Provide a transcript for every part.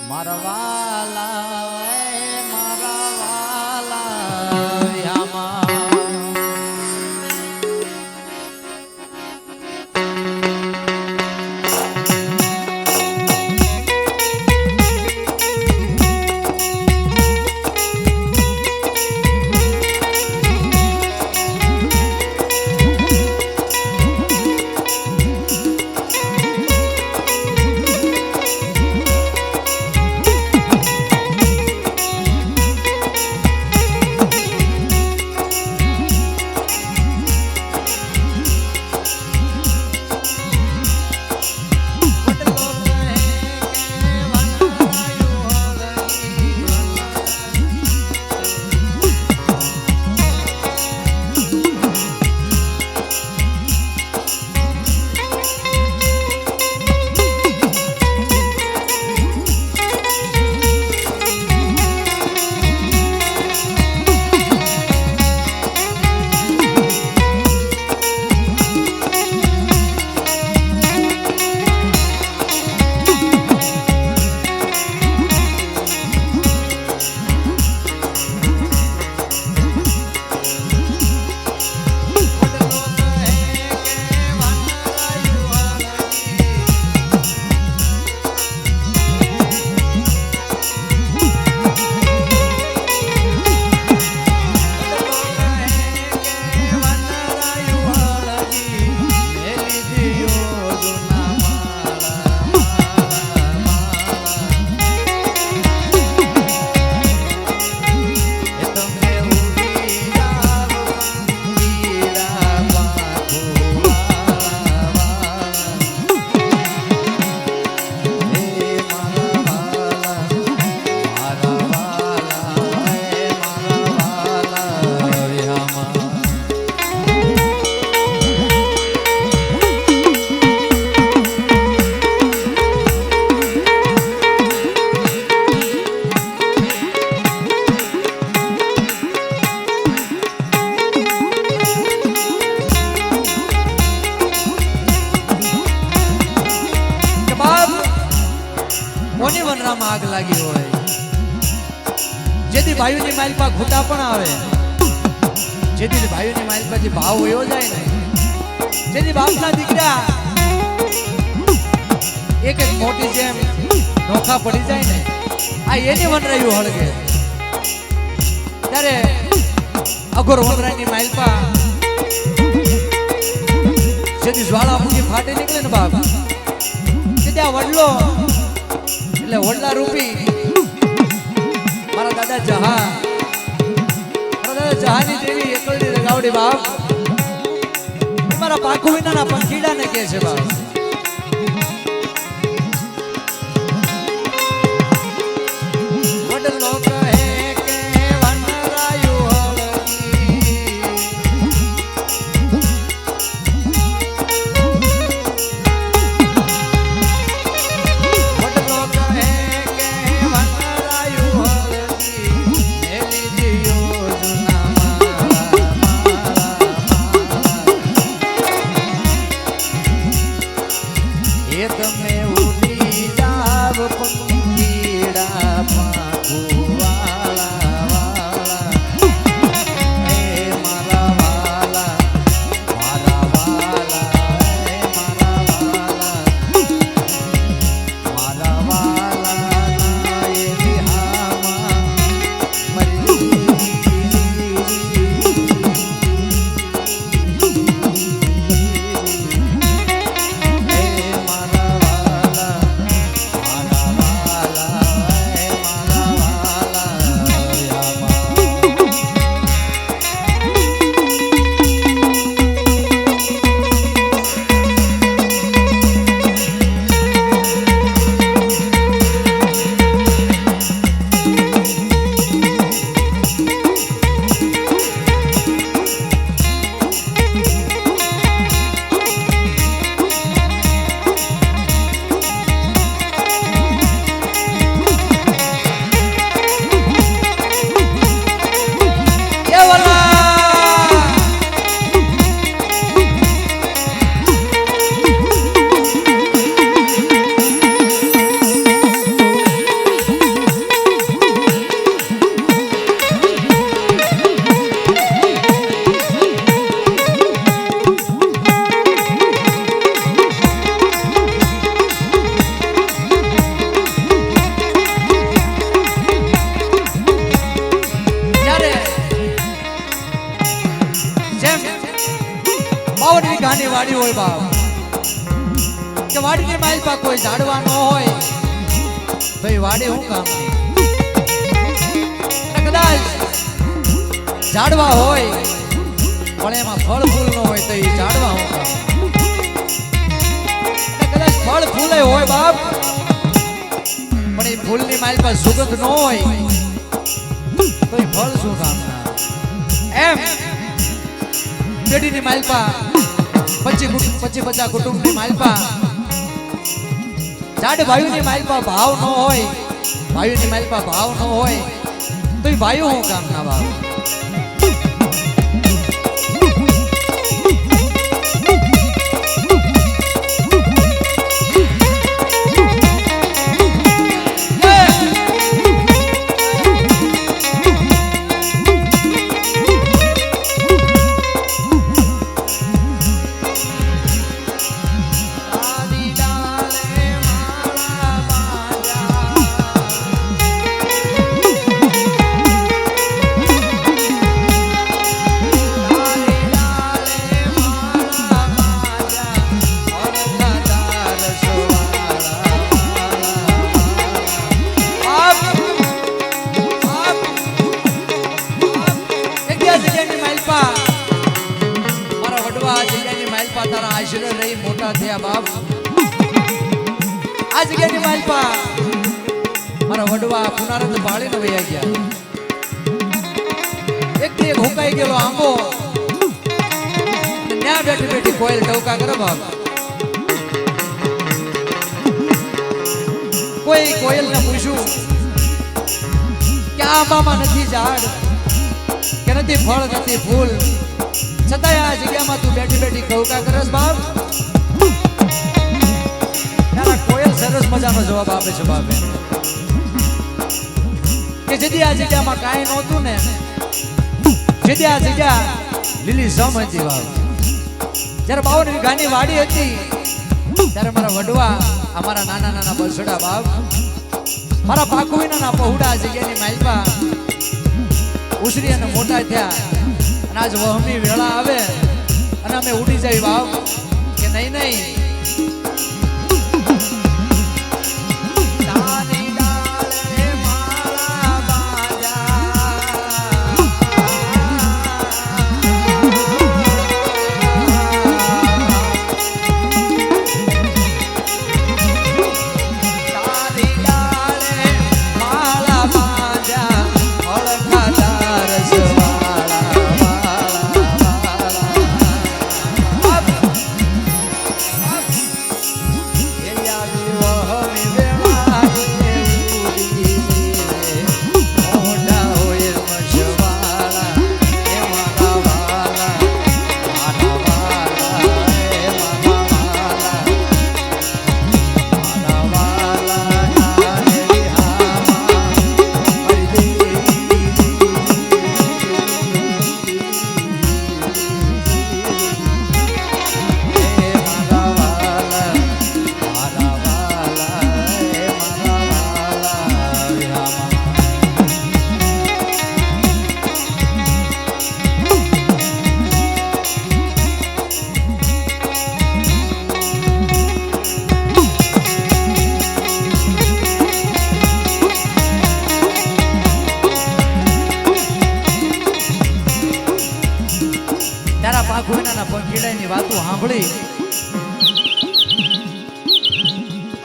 મારા વાલા મારા વાલા યામા કોની વનરામાં આગ લાગી હોય જેથી ભાઈઓની માઇલ પર ઘૂંટા પણ આવે જેથી ભાઈઓની માઇલ પર જે ભાવ વયો જાય ને જેથી બાપના દીકરા એક એક મોટી જેમ નોખા પડી જાય ને આ એની વનરાયું હળગે ત્યારે અઘોર વનરાની માઇલ પર જેથી જ્વાળામુખી ફાટી નીકળે ને બાપ કે ત્યાં વડલો એટલે વડલા રૂપી મારા દાદા જહાની દેવી એકલડી રગાવડી બાપ મારા પાખો વિનાના પંખીડાને કહે છે બાપ વડલો કહે કે વનરાયું તમે ઉડી જાવ પંખીડા પાંખુવાળા વાળા હે મારા વાલા મારા વાલા હે મારા વાલા ના એવી હામાં મરી મારા હોય બાપ કે વાડીની માઇલ પર કોઈ ઝાડવા ન હોય તો એ વાડી હું કામ કદાચ ઝાડવા હોય પણ એમાં ફળ ફૂલ ન હોય તો એ ઝાડવા હું કામ કદાચ ફળ ફૂલે હોય બાપ પણ એ ફૂલની માઇલ પર સુગંધ ન હોય તો એ ફળ શું કામ એમ પેઢીની માઇલ પર 25-50 કુટુંબની માઇલ પર જાડ ભાઈઓની માઇલ પર ભાવ ન હોય ભાઈઓની માઇલ પર ભાવ ન હોય તો એ ભાઈઓ હું કામ ના ભાવ તારા આશરે રહી મોટા થયા બાપ આ જગ્યાની માઇલ પા મારા વડવા પુનારંદ ભાળીને વયા ગયા એક હુકાઈ ગયેલો આંબો ત્યાં બેઠી બેઠી કોયલ ટવકા કરે બાપ કોઈ કોયલને પૂછ્યું કે આ આંબામાં નથી ઝાડ કે નથી ફળ નથી ફૂલ છતાંય આ જગ્યામાં તું બેઠી બેઠી કૌકા કરસ બાપ તારા કોયલ સરસ મજાનો જવાબ આપે છે બાપે કે જેથી આ જગ્યામાં કાંઈ નહોતું ને જેથી આ જગ્યા લીલી સમ હતી બાપ જ્યારે 52 વીઘાની વાડી હતી ત્યારે મારા વડવા અમારા નાના નાના બસડા બાપ મારા પાકુવીના પહોળા આ જગ્યાની માલપા ઉછરી અને મોટા થયા આજ વહમી વેળા આવે અને અમે ઉડી જાય વાવ કે નહીં નહીં પંખીડાની વાતો સાંભળી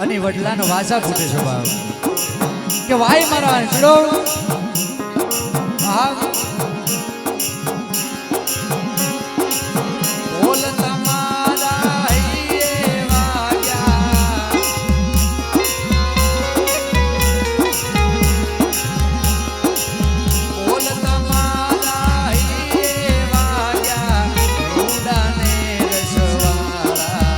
અને વડલાનો વાસા ફૂટે છે બાપ કે વાય મારા હંસડો બોલ તમારા હૈયે વાગ્યા બોલ તમારા હૈયે વાગ્યા ઉડાને રસવાળા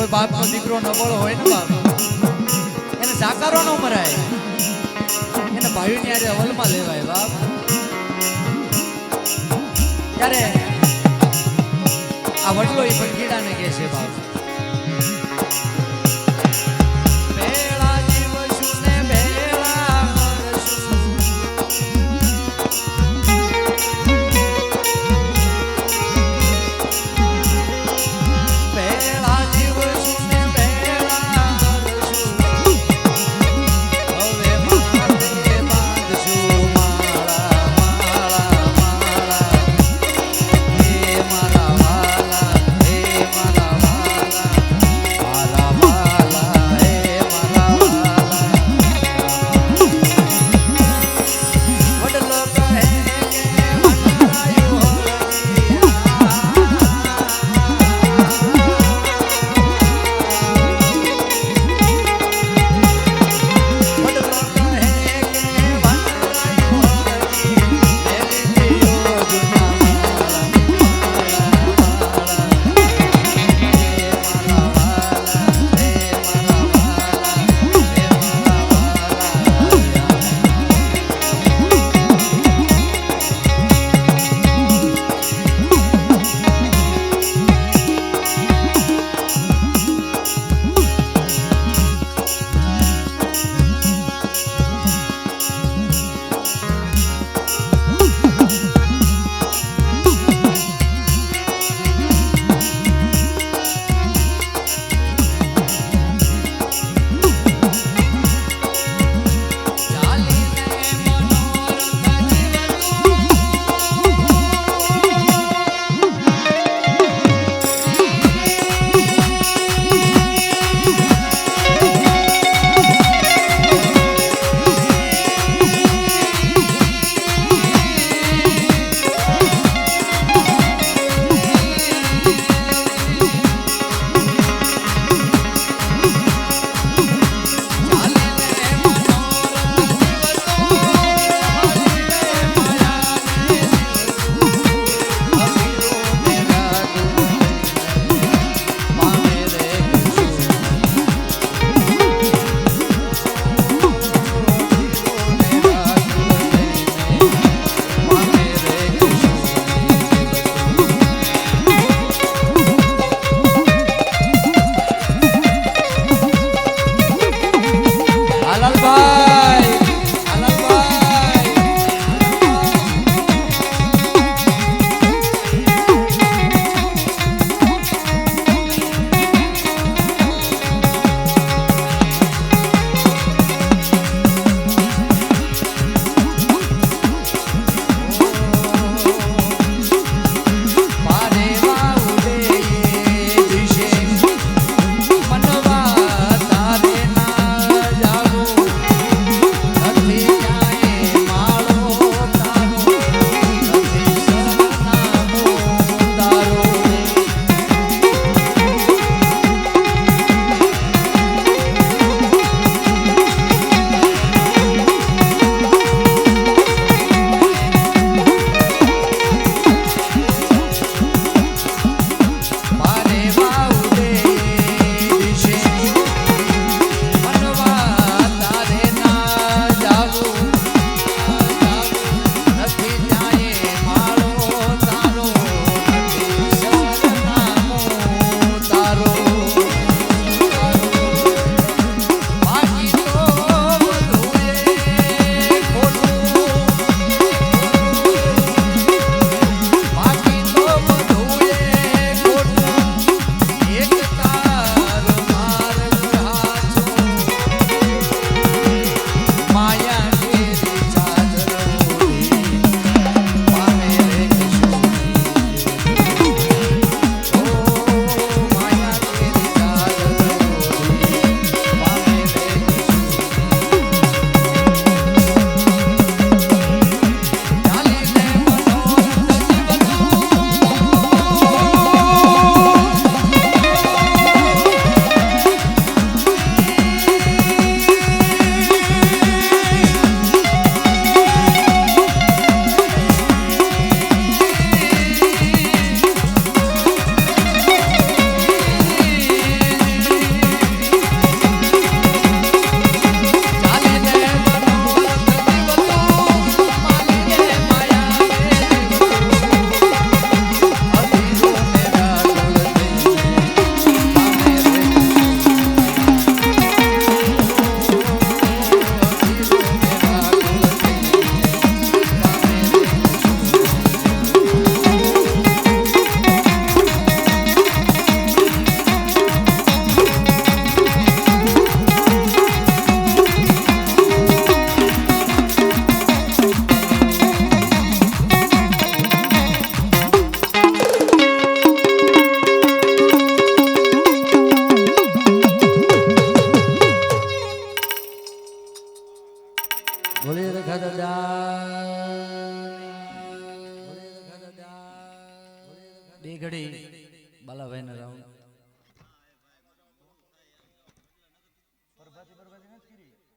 કોઈ બાપનો દીકરો નબળો હોય ને બાપ એને સાકારો ન મરાય એને ભાઈઓની આજે અવલમાં લેવાય બાપ ત્યારે આ વડલો એ પંખીડાને કહે છે બાપ ભેળા જીવશું ને ભેળા મરશું ભેળા જીવશું ને ભેળા મરશું હવે માથે બાંધશું માળા માળા માળા હે મારા વાલા હે મારા વાલા બરબાદી નથી કરી